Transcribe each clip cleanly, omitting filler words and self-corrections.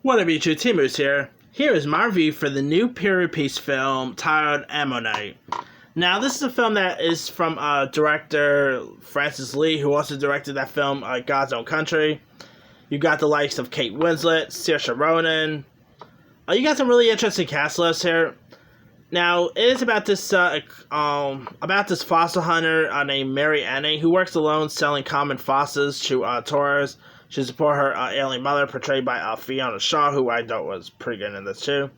What up, YouTube? Timus here. Here is my review for the new period piece film titled Ammonite. Now, this is a film that is from director Francis Lee, who also directed that film, God's Own Country. You got the likes of Kate Winslet, Saoirse Ronan. You got some really interesting cast lists here. Now, it is about this fossil hunter named Mary Annie, who works alone selling common fossils to tourists. She support her alien mother, portrayed by Fiona Shaw, who I thought was pretty good in this too.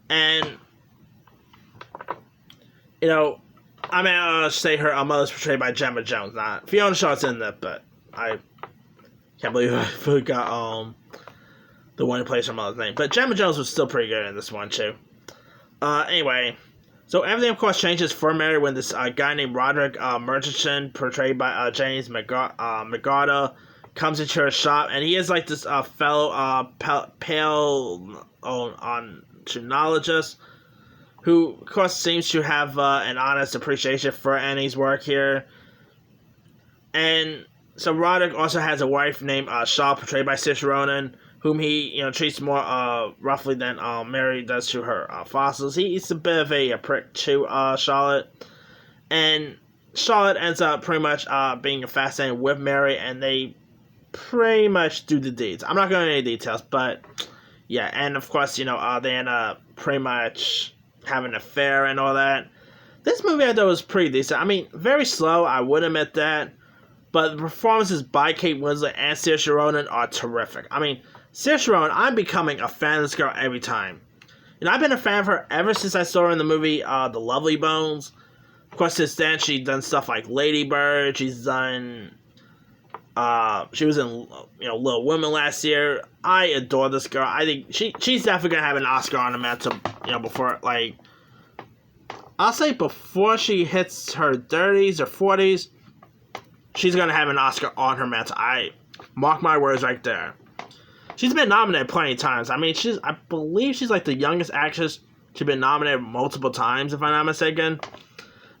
And, I'm gonna say her mother's portrayed by Gemma Jones. Not Fiona Shaw's in that, but I can't believe I forgot the one who plays her mother's name. But Gemma Jones was still pretty good in this one too. Anyway, so everything of course changes for Mary when this guy named Roderick Murchison, portrayed by James McGarda, comes into her shop, and he is like this fellow paleontologist who, of course, seems to have an honest appreciation for Annie's work here. And so Roderick also has a wife named Shaw, portrayed by Saoirse Ronan, whom he treats more roughly than Mary does to her fossils. He's a bit of a prick to Charlotte, and Charlotte ends up pretty much being fascinated with Mary, and they pretty much do the deeds. I'm not going into any details, but yeah, and of course, they end up pretty much having an affair and all that. This movie I thought was pretty decent. I mean, very slow, I would admit that, but the performances by Kate Winslet and Saoirse Ronan are terrific. I mean, Saoirse Ronan, I'm becoming a fan of this girl every time. I've been a fan of her ever since I saw her in the movie The Lovely Bones. Of course, since then, she's done stuff like Lady Bird. She's done... she was in, Little Women last year. I adore this girl. I think she's definitely gonna have an Oscar on the mantle, before, I'll say before she hits her 30s or 40s, she's gonna have an Oscar on her mantle. I mark my words right there. She's been nominated plenty of times. I mean, I believe she's like the youngest actress to be nominated multiple times, if I'm not mistaken.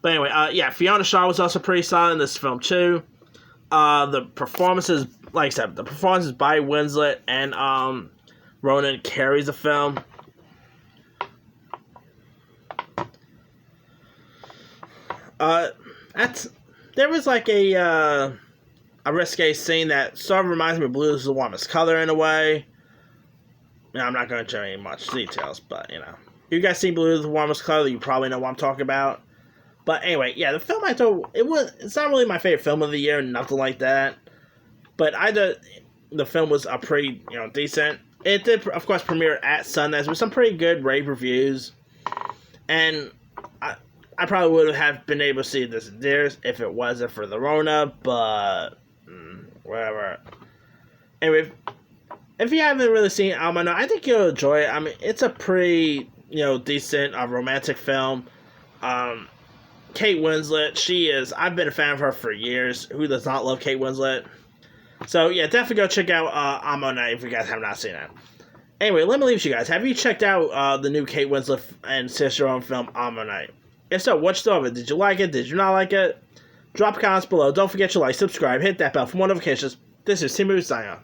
But anyway, Fiona Shaw was also pretty solid in this film too. The performances, like I said, the performances by Winslet and Ronan carries the film. There was like a risque scene that sort of reminds me of Blue is the Warmest Color in a way. I'm not going to show any much details, but you guys seen Blue is the Warmest Color, you probably know what I'm talking about. But anyway, the film I thought it's not really my favorite film of the year, nothing like that. But I thought the film was pretty decent. It did, of course, premiere at Sundance with some pretty good rave reviews, and I probably would have been able to see this in theaters if it wasn't for the Rona. But whatever. Anyway, if you haven't really seen Ammonite, I think you'll enjoy it. I mean, it's a pretty decent romantic film. Kate Winslet, I've been a fan of her for years. Who does not love Kate Winslet? So, definitely go check out Ammonite if you guys have not seen it. Anyway, let me leave you guys. Have you checked out the new Kate Winslet and Saoirse Ronan film, Ammonite? If so, what's the of it? Did you like it? Did you not like it? Drop comments below. Don't forget to like, subscribe, hit that bell for more notifications. This is Timu signing off.